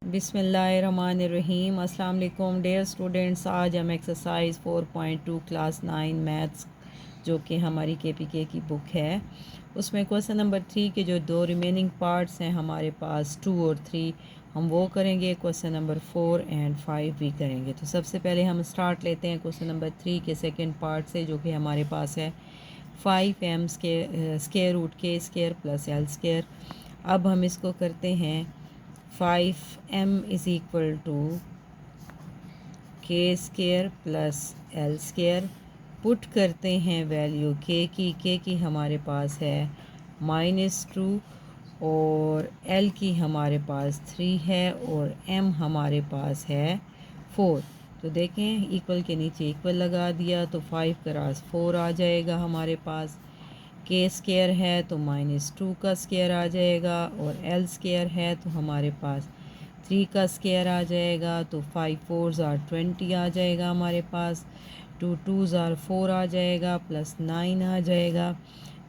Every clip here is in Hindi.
बिस्मिल्लाहिर्रहमानिर्रहीम। अस्सलाम वालेकुम डियर स्टूडेंट्स। आज हम एक्सरसाइज 4.2 क्लास 9 मैथ्स जो कि हमारी KPK की बुक है उसमें क्वेश्चन नंबर 3 के जो दो रिमेनिंग पार्ट्स हैं हमारे पास 2 और 3 हम वो करेंगे। क्वेश्चन नंबर 4 एंड 5 भी करेंगे। तो सबसे पहले हम स्टार्ट लेते हैं क्वेश्चन नंबर 3 के सेकेंड पार्ट से जो कि हमारे पास है 5m स्केयर रूट के स्केयर प्लस एल स्केयर। अब हम इसको करते हैं 5m इज़ इक्वल टू के square plus L square. Put करते हैं वैल्यू के की हमारे पास है -2 और एल की हमारे पास 3 है और एम हमारे पास है 4। तो देखें इक्वल के नीचे इक्वल लगा दिया तो 5 क्रॉस 4 आ जाएगा हमारे पास। के स्केयर है तो -2 का स्केयर आ जाएगा और एल स्केयर है तो हमारे पास 3 का स्केयर आ जाएगा। तो 5 4s are 20 आ जाएगा हमारे पास। 2 2s are 4 आ जाएगा प्लस 9 आ जाएगा।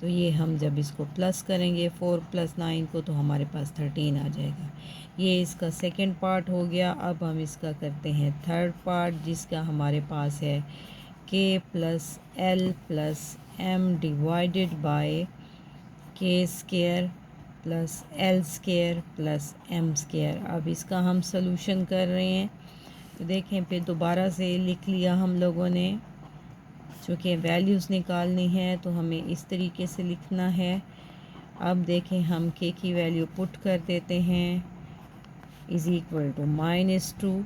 तो ये हम जब इसको प्लस करेंगे 4 + 9 को तो हमारे पास 13 आ जाएगा। ये इसका सेकंड पार्ट हो गया। अब हम इसका करते हैं थर्ड पार्ट जिसका हमारे पास है K plus L plus M divided by K square plus L square plus M square. अब इसका हम सॉल्यूशन कर रहे हैं। तो देखें फिर दोबारा से लिख लिया हम लोगों ने। चूँकि वैल्यूज़ निकालनी है तो हमें इस तरीके से लिखना है। अब देखें हम के की वैल्यू पुट कर देते हैं इज़ इक्वल टू -2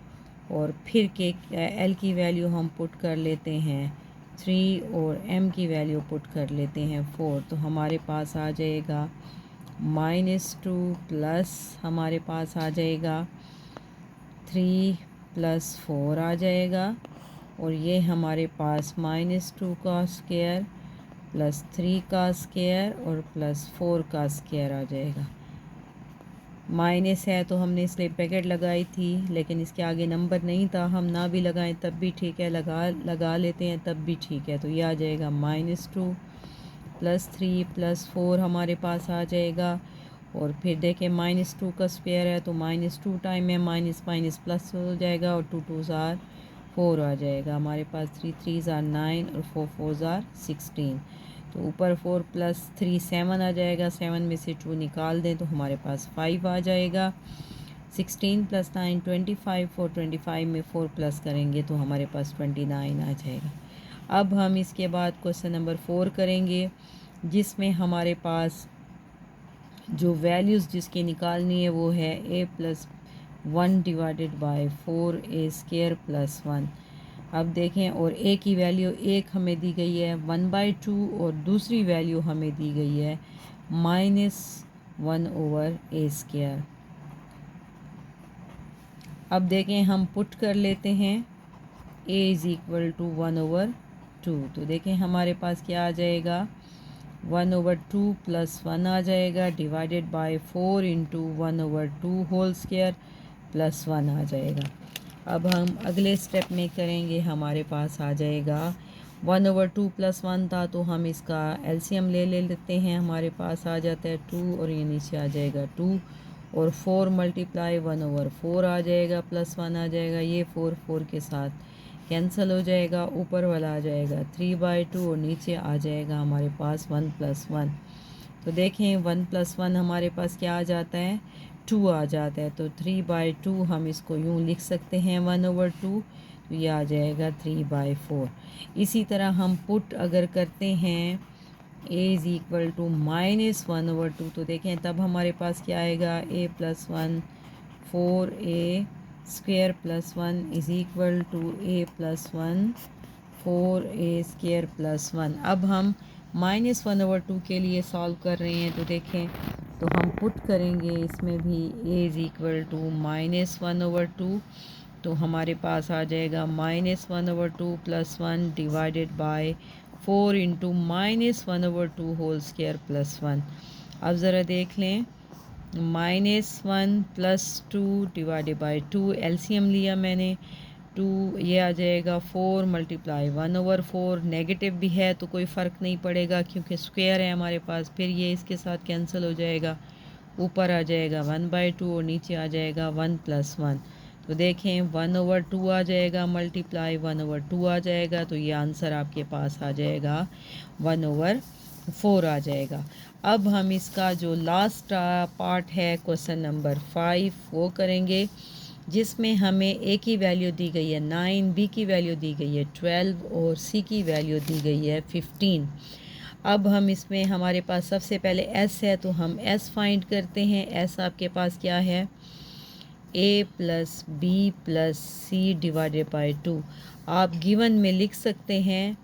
और फिर के एल की वैल्यू हम पुट कर लेते हैं 3 और एम की वैल्यू पुट कर लेते हैं 4। तो हमारे पास आ जाएगा -2 प्लस हमारे पास आ जाएगा 3 + 4 आ जाएगा और ये हमारे पास -2 का स्क्वायर प्लस 3 का स्क्वायर और प्लस 4 का स्क्वायर आ जाएगा। माइनस है तो हमने इसलिए ब्रैकेट लगाई थी लेकिन इसके आगे नंबर नहीं था। हम ना भी लगाएं तब भी ठीक है, लगा लेते हैं तब भी ठीक है। तो ये आ जाएगा -2 प्लस 3 प्लस 4 हमारे पास आ जाएगा। और फिर देखें -2 का स्क्वायर है तो -2 टाइम में माइनस माइनस प्लस हो जाएगा और 2 2s are 4 आ जाएगा हमारे पास। 3 3s are 9 और 4 4s are 16। तो ऊपर 4 + 3 7 आ जाएगा। 7 में से 2 निकाल दें तो हमारे पास 5 आ जाएगा। 16 + 9 25 और 25 में 4 प्लस करेंगे तो हमारे पास 29 आ जाएगा। अब हम इसके बाद क्वेश्चन नंबर 4 करेंगे जिसमें हमारे पास जो वैल्यूज़ जिसकी निकालनी है वो है a+1 डिवाइडेड बाय 4a² + 1। अब देखें और a की वैल्यू 1 हमें दी गई है 1/2 और दूसरी वैल्यू हमें दी गई है -1/a²। अब देखें हम पुट कर लेते हैं a इज़ इक्वल टू 1/2। तो देखें हमारे पास क्या आ जाएगा 1/2 + 1 आ जाएगा divided by 4 × 1/2 whole square plus 1 आ जाएगा। अब हम अगले स्टेप में करेंगे। हमारे पास आ जाएगा 1/2 + 1 था तो हम इसका एलसीएम ले लेते हैं। हमारे पास आ जाता है 2 और ये नीचे आ जाएगा 2 और 4 × 1/4 आ जाएगा प्लस 1 आ जाएगा। ये 4 4 के साथ कैंसिल हो जाएगा। ऊपर वाला आ जाएगा 3/2 और नीचे आ जाएगा हमारे पास 1 + 1। तो देखें 1 + 1 हमारे पास क्या आ जाता है 2 आ जाता है। तो 3/2 हम इसको यूँ लिख सकते हैं 1/2। तो ये आ जाएगा 3/4। इसी तरह हम पुट अगर करते हैं a इज़ इक्वल टू -1/2 तो देखें तब हमारे पास क्या आएगा a+1 4a² + 1 is equal to a+1 4a² + 1। अब हम -1/2 के लिए सॉल्व कर रहे हैं। तो देखें तो हम पुट करेंगे इसमें भी a इज़ इक्वल टू -1/2। तो हमारे पास आ जाएगा -1/2 + 1 divided by 4 × -1/2 whole square plus 1। अब ज़रा देख लें -1 + 2 डिवाइडेड बाय 2 एलसीएम लिया मैंने 2 ये आ जाएगा 4 × 1/4। नेगेटिव भी है तो कोई फ़र्क नहीं पड़ेगा क्योंकि स्क्वायर है हमारे पास। फिर ये इसके साथ कैंसिल हो जाएगा ऊपर आ जाएगा 1/2 और नीचे आ जाएगा 1 + 1। तो देखें 1/2 आ जाएगा, मल्टीप्लाई 1/2 आ जाएगा, तो ये आंसर आपके पास आ जाएगा 1/4 आ जाएगा। अब हम इसका जो लास्ट पार्ट है क्वेश्चन नंबर 5 वो करेंगे, जिसमें हमें ए की वैल्यू दी गई है 9, बी की वैल्यू दी गई है 12 और सी की वैल्यू दी गई है 15। अब हम इसमें हमारे पास सबसे पहले एस है, तो हम एस फाइंड करते हैं। एस आपके पास क्या है, a + b + c / 2। आप गिवन में लिख सकते हैं,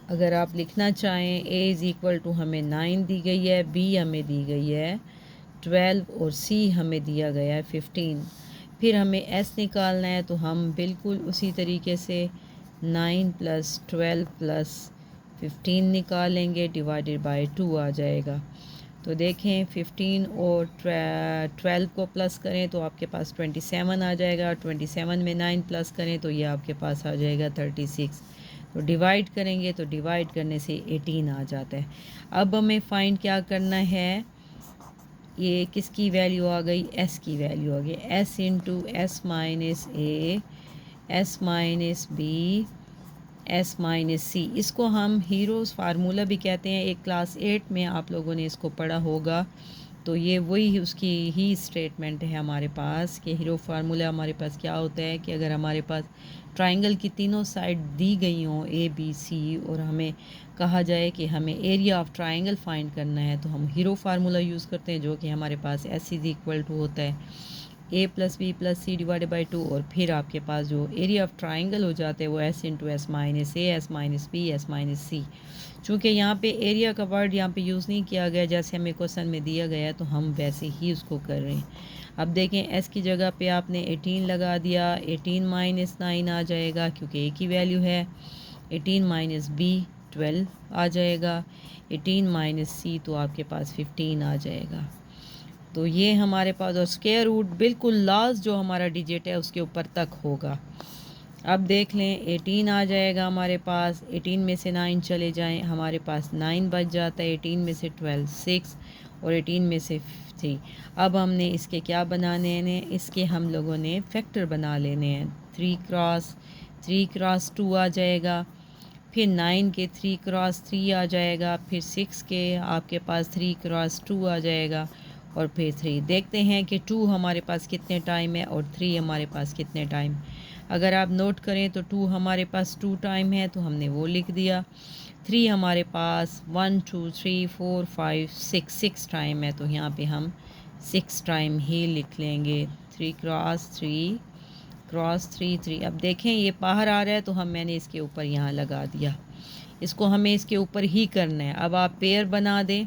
अगर आप लिखना चाहें। a = हमें 9 दी गई है, b हमें दी गई है 12 और c हमें दिया गया है 15। फिर हमें s निकालना है, तो हम बिल्कुल उसी तरीके से 9 + 12 + 15 निकालेंगे, /2 आ जाएगा। तो देखें 15 और 12 को प्लस करें तो आपके पास 27 आ जाएगा। 27 में 9 प्लस करें तो ये आपके पास आ जाएगा 36। तो डिवाइड करेंगे तो डिवाइड करने से 18 आ जाता है। अब हमें फाइंड क्या करना है, ये किसकी वैल्यू आ गई, s की वैल्यू आ गई। s × s - a s - b s - c, इसको हम हीरोज़ फार्मूला भी कहते हैं। एक क्लास 8 में आप लोगों ने इसको पढ़ा होगा। तो ये वही उसकी ही स्टेटमेंट है हमारे पास कि हीरो फार्मूला हमारे पास क्या होता है कि अगर हमारे पास ट्राइंगल की तीनों साइड दी गई हों ए बी सी और हमें कहा जाए कि हमें एरिया ऑफ ट्राइंगल फाइंड करना है, तो हम हीरो फार्मूला यूज़ करते हैं, जो कि हमारे पास s = होता है a + b + c / 2। और फिर आपके पास जो एरिया ऑफ ट्राइंगल हो जाते हैं वो s × s - a s - b s - c। चूँकि यहाँ पे एरिया का वर्ड यहाँ पे यूज़ नहीं किया गया, जैसे हमें क्वेश्चन में दिया गया, तो हम वैसे ही उसको कर रहे हैं। अब देखें s की जगह पे आपने 18 लगा दिया, 18 - 9 आ जाएगा क्योंकि a की वैल्यू है। 18 - b 12 आ जाएगा। 18 - c तो आपके पास 15 आ जाएगा। तो ये हमारे पास, और स्क्वायर रूट बिल्कुल लास्ट जो हमारा डिजिट है उसके ऊपर तक होगा। अब देख लें 18 आ जाएगा हमारे पास। 18 में से 9 चले जाएं, हमारे पास 9 बच जाता है। 18 में से 12 6 और 18 में से 3। अब हमने इसके क्या बनाने हैं, इसके हम लोगों ने फैक्टर बना लेने हैं। 3 × 2 आ जाएगा। फिर 9 के 3 × 3 आ जाएगा। फिर 6 के आपके पास 3 × 2 आ जाएगा। और फिर 3 देखते हैं कि 2 हमारे पास कितने टाइम है और 3 हमारे पास कितने टाइम। अगर आप नोट करें तो 2 हमारे पास 2 टाइम है, तो हमने वो लिख दिया। 3 हमारे पास 1 2 3 4 5 6 टाइम है, तो यहाँ पे हम 6 टाइम ही लिख लेंगे। 3 × 3 क्रॉस 3 3। अब देखें ये बाहर आ रहा है, तो मैंने इसके ऊपर यहाँ लगा दिया। इसको हमें इसके ऊपर ही करना है। अब आप पेयर बना दें,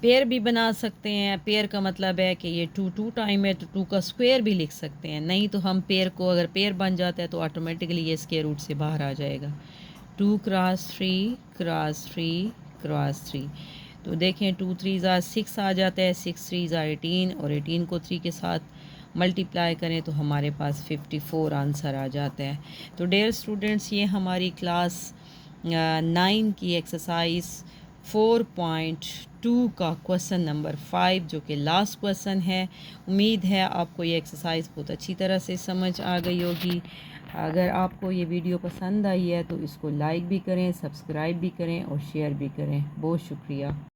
पेयर भी बना सकते हैं। पेयर का मतलब है कि ये 2 टाइम है, तो 2 का स्क्वायर भी लिख सकते हैं। नहीं तो हम पेयर को, अगर पेयर बन जाता है तो ऑटोमेटिकली ये स्क्वायर रूट से बाहर आ जाएगा। 2 × 3 × 3 × 3। तो देखें 2 3 6 आ जाता है, 6 3 18 और 18 को 3 के साथ मल्टीप्लाई करें तो हमारे पास 54 आंसर आ जाता है। तो डियर स्टूडेंट्स, ये हमारी क्लास 9 की एक्सरसाइज 4.2 का क्वेश्चन नंबर 5 जो कि लास्ट क्वेश्चन है। उम्मीद है आपको ये एक्सरसाइज बहुत अच्छी तरह से समझ आ गई होगी। अगर आपको ये वीडियो पसंद आई है तो इसको लाइक भी करें, सब्सक्राइब भी करें और शेयर भी करें। बहुत शुक्रिया।